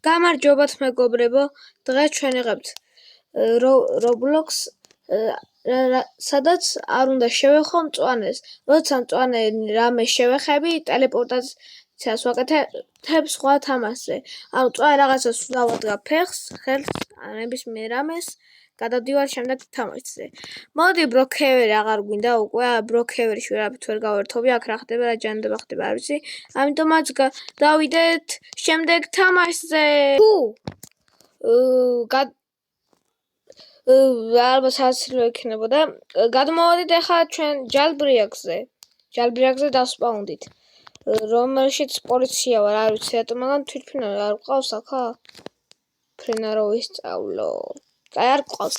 გამარჯობათ მეგობრებო, დღეს ჩვენ ვიღებთ Roblox, სადაც არ უნდა შევეხო მწვანეს. როცა მწვანე რამე შევეხები, ტელეპორტაციას ვაკეთებ სხვა თამაშზე. ანუ მწვანე რაღაცას ვავადგა ფეხს, ხელს, ნებისმიერ რამეს, გადავდივარ შემდეგ თამაშზე. მოდი ბროქევერი აღარ გვინდა უკვე, ბროქევერში ვერაფრით ვერ გავერთობი, აქ რა ხდება, რა ჯანდება ხდება, არ ვიცი. ამიტომაც დავიდეთ შემდეგ თამაშზე. ალბათ საოცრად იქნებოდა. გადმოვედით ახლა ჩვენ ჯალბრიაგზე დავსპაუნდით. რომელშიც პოლიცია ვარ, არ ვიცი რატომ, მაგრამ თვითმფრინავი არ გვყავს ახლა. ფრენა რო ვისწავლო. აი არ გვყავს.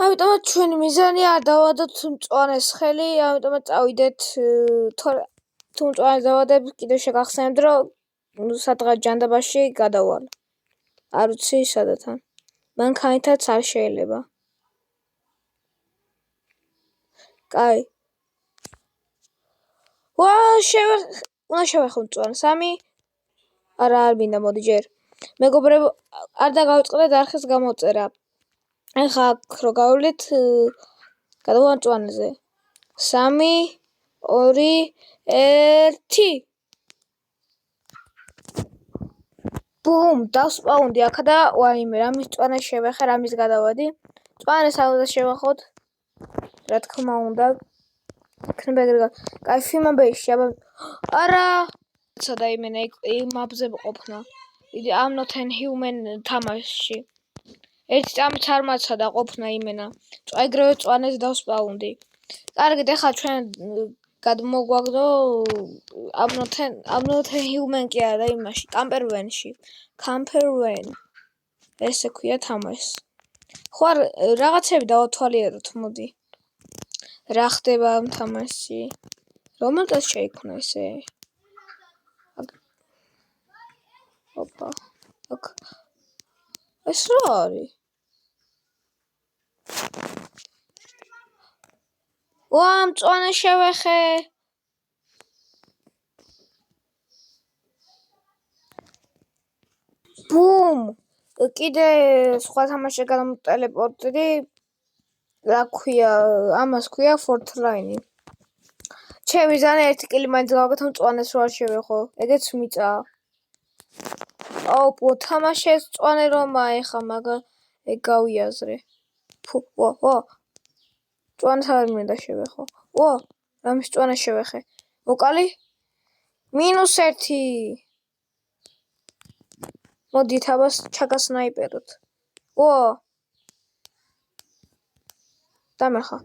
ამიტომაც ჩვენი მიზანია არ დავადოთ მწვანეს ხელი, ამიტომაც წავიდეთ, თუ მწვანეს დავადებ, კიდევ შეგახსენებთ, რომ სადღაც ჯანდაბაში გადავალ. არ ვიცი სადათან. მანქანითაც არ შეიძლება. კაი. უნდა შევეხო მწვანე 3. არა არ მინდა, მოდი ჯერ. მეგობრებო, არ დაგავიწყდეთ არხის გამოწერა. ახლა აქ რო გავავლით, გადავალ მწვანეზე. 3, 2, 1. ბუმ, დავსპაუნდი აქა და ვაიმე, რამის მწვანეს შევეხე, რამის გადავადი. მწვანეს არ უნდა შევეხოთ. რა თქმა უნდა. იქნება ეგრე. კაი, ფიმაბეიში, აბა. არა. სადა იმენა იმაბზე ყოფნა. I'm not a human თამაშში. ერთი წამით არ მაცადა ყოფნა იმენა. ეგრევე მწვანეს დავსპაუნდი. კარგით, ახლა ჩვენ გადმოგვაგდო I'm not a human კი არა იმაში, კამპერვენში. კამპერვენ. ესე ქვია თამაშს. ხო რაღაცები დავათვალიეროთ, მოდი. რა ხდება ამ თამაშში? რომელსაც შეიქმნა ესე? ოპა. ოკ. ეს რა არის? მწვანე შევეხე. ბუმ. კიდე სხვა თამაშზე გადამტელეპორტდი. რა ქვია, ამას ქვია Fortnite. ჩემი ზანა ერთი კილი მაინც გავაკეთო მწვანეს რო არ შევეხო. ეგეც მიწა. აუ, თამაშეს მწვანე რომა ეხა, მაგრამ ეგ გავიაზრე. მწვანეს არ მინდა შევეხო. რამის მწვანე შევეხე. ვოკალი? -1. მოდით აბას ჩაგასნაიპეროთ. დამერხა.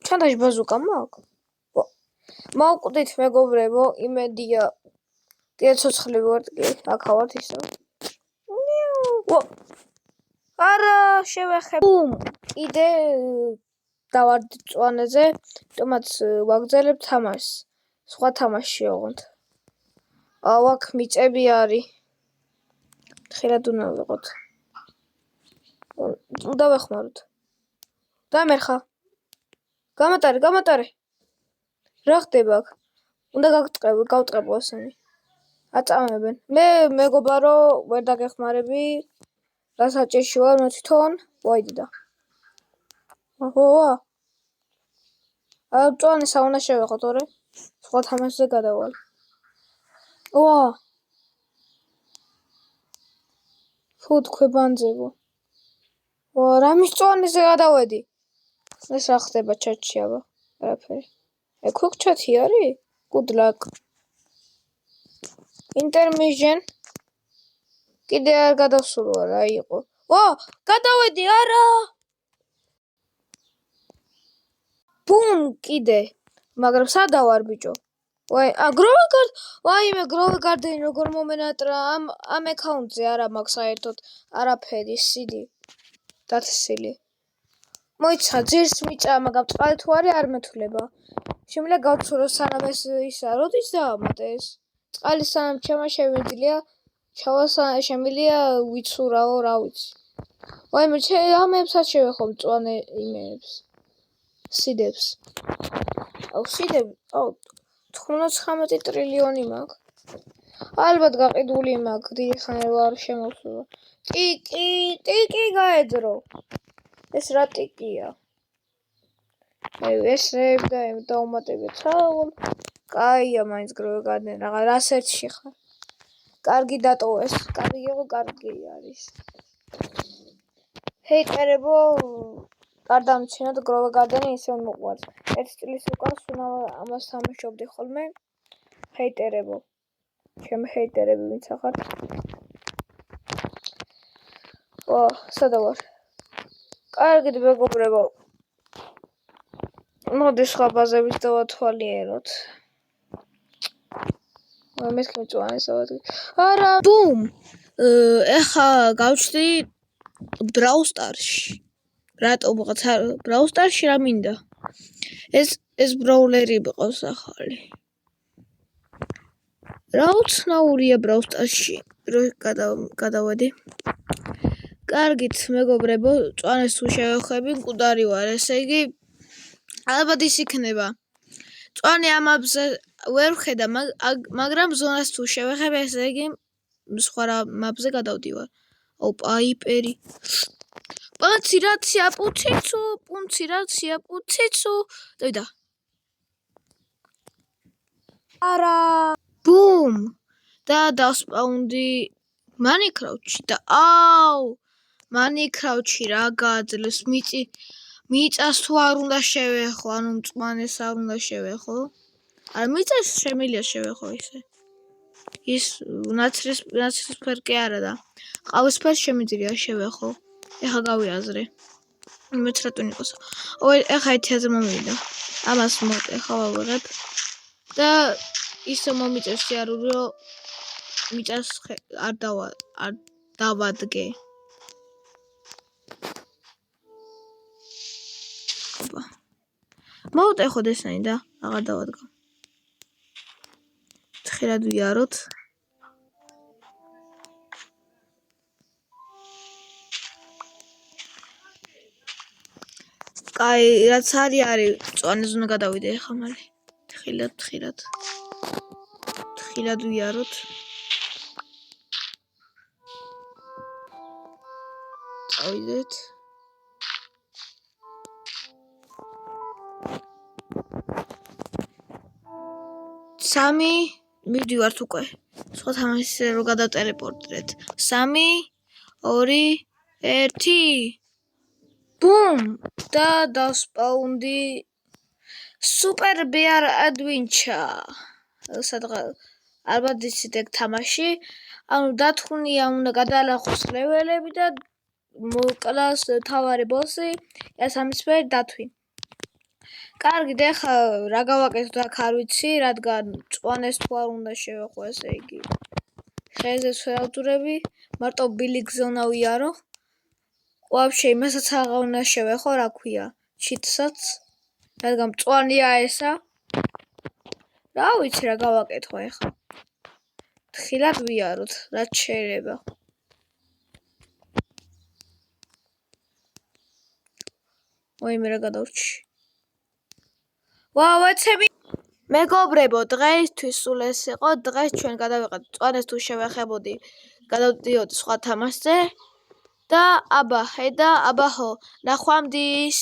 ჩანდაში ბაზუკა მაქვს. მოვკვდით მეგობრებო, იმედია. კიდე ცოცხლები ვარ, აქავართ ისევ. არა, შევეხე. ბუმ. კიდე დავარდით მწვანეზე, თუმაც ვაგრძელებ თამაშს. სხვა თამაში ოღონდ. აქ მიწები არის. ხშირად უნდა ვიყოთ. დავეხმაროთ. დამერხა. გამატარე. რა ხდება აქ? უნდა გავწყებო ესენი. აწამებენ. მე მეგობრა რომ ვერ დაგეხმარები. რა საჭირში ვარ მე თვითონ? ვაიდიდა. მწვანეს არ უნდა შევეხო თორე. სხვა თამაშზე გადავალ. ქვებანძებო. რამის მწვანეზე გადავედი? ეს რა ხდება ჩატში აბა? არაფერი. quick chat-ი არის? Good luck. Intermission. კიდე არ გადავსულო რა იყო. გადავედი, არა! ბუმ, კიდე. მაგრამ სადა ვარ ბიჭო? ვაიმე, Grove Garden როგორ მომენატრა ამ აკაუნტზე არა მაქვს საერთოდ არაფერი, CD. დათესილი. მოიცა ძირს მიწა, მაგრამ წყალი თუ არის არ მეთვლება. შემიძლია გავცურო სანამ ეს ისა, როდის დავამატე ეს? წყალი სანამ ჩემა შემიძლია, შემიძლია ვიცურაო, რა ვიცი. ვაიმე, ამებსაც შევეხო მწვანე იმებს. სიდებს. სიდები, 99 ტრილიონი მაქვს. ალბათ გაყიდული მაქვს, დიდი ხანი ვარ შემოსულა. ტიკი გაედრო. ეს რა ტიკია? ეს და დაუმატებია ცალ. კაია, მაინც გროვეგადენ რაღაც ერთში ხარ. კარგი დატოვეს. კარგი იყო, კარგი არის. ჰეიტერებო, არ დამჩნევთ გროვეგადენი ისე მოყვარს. ერთ წლის უკან ამას თამაშობდი ხოლმე. ჰეიტერებო. ჩემი ჰეიტერები ვინც ახარ. სადა ვარ? კარგით მეგობრებო. მოდი სხვა ბაზებით დავათვალიეროთ. მეთქი მწვანე სავათი. არა, ბუმ! ეხა გავჩდი Brawl Stars-ში. რატო ვიღაცა Brawl Stars-ში რა მინდა? ეს ბროულერი მიყავს ახალი. რა უცნაურია Brawl Stars-ში. რო გადავედი. კარგით, მეგობრებო, წვანეს თუ შევეხები, მკვდარი ვარ, ესე იგი ალბათ ის იქნება. წვანე ამაბზე ვერ ვხედა, მაგრამ ზონას თუ შევეხები, ესე იგი სხვა რა მაპზე გადავდივარ. პაიპერი. პუნცი რაცია პუციცუ. დავიდა. არა. ბუმ. და დავსპაუნდი Minecraft-ში და Minecraft-ში რა გაძლევს მიწას თუ არ უნდა შევეხო, ანუ მწვანეს არ უნდა შევეხო. არა, მიწას შემიძლია შევეხო ისე. ის ნაცრისფერ კი არა და ყავისფერს შემიძლია შევეხო. ეხა გავიაზრე. მეც რატომ იყოს. ეხა ეთიაზე მომივიდა. ამას ეხა ვავიღებ. და ისე მომიწევს სიარული, რომ მიწას არ დავადგე. მოვუტეხოთ ესენი და აღარ დავადგა. ხშირად ვიაროთ. კაი, რაც არის, წვანეს უნდა გადავიდე ახლა მალე. ხილად ვიაროთ. წავიდეთ. სამი მივდივართ უკვე. სხვა თამაშზე რო გადავტელეპორტდეთ. 3, 2, 1. ბუმ! და დავსპაუნდი Super Bear Adventure. ალბათ იცით ეგ თამაში. ანუ დათქუნია უნდა გადაალახოს ლეველები და მოკლას თავარი ბოსი, სამისფერი დათვი. კარგით, ეხა რა გავაკეთოთ აქ არ ვიცი, რადგან წვანეს თუ არ უნდა შევეხო, ესე იგი. ხეზე ვეავდურები, მარტო ბილიკზე უნდა ვიარო. ვაფშე იმასაც აღარ უნდა შევეხო, რა ქვია, ჩიტსაც, რადგან მწვანეა ესა. რა ვიცი რა გავაკეთო ეხა. ხილად ვიაროთ, რაც შეიძლება. მე რა გადავრჩი. ვაცები მეგობრებო, დღეისთვის სულ ეს იყო. დღეს ჩვენ გადავიყავთ წვანეს თუ შევეხებოდი, გადავდიოდი სხვა თამაშზე და აბა ჰე და აბა ჰო, ნახვამდის.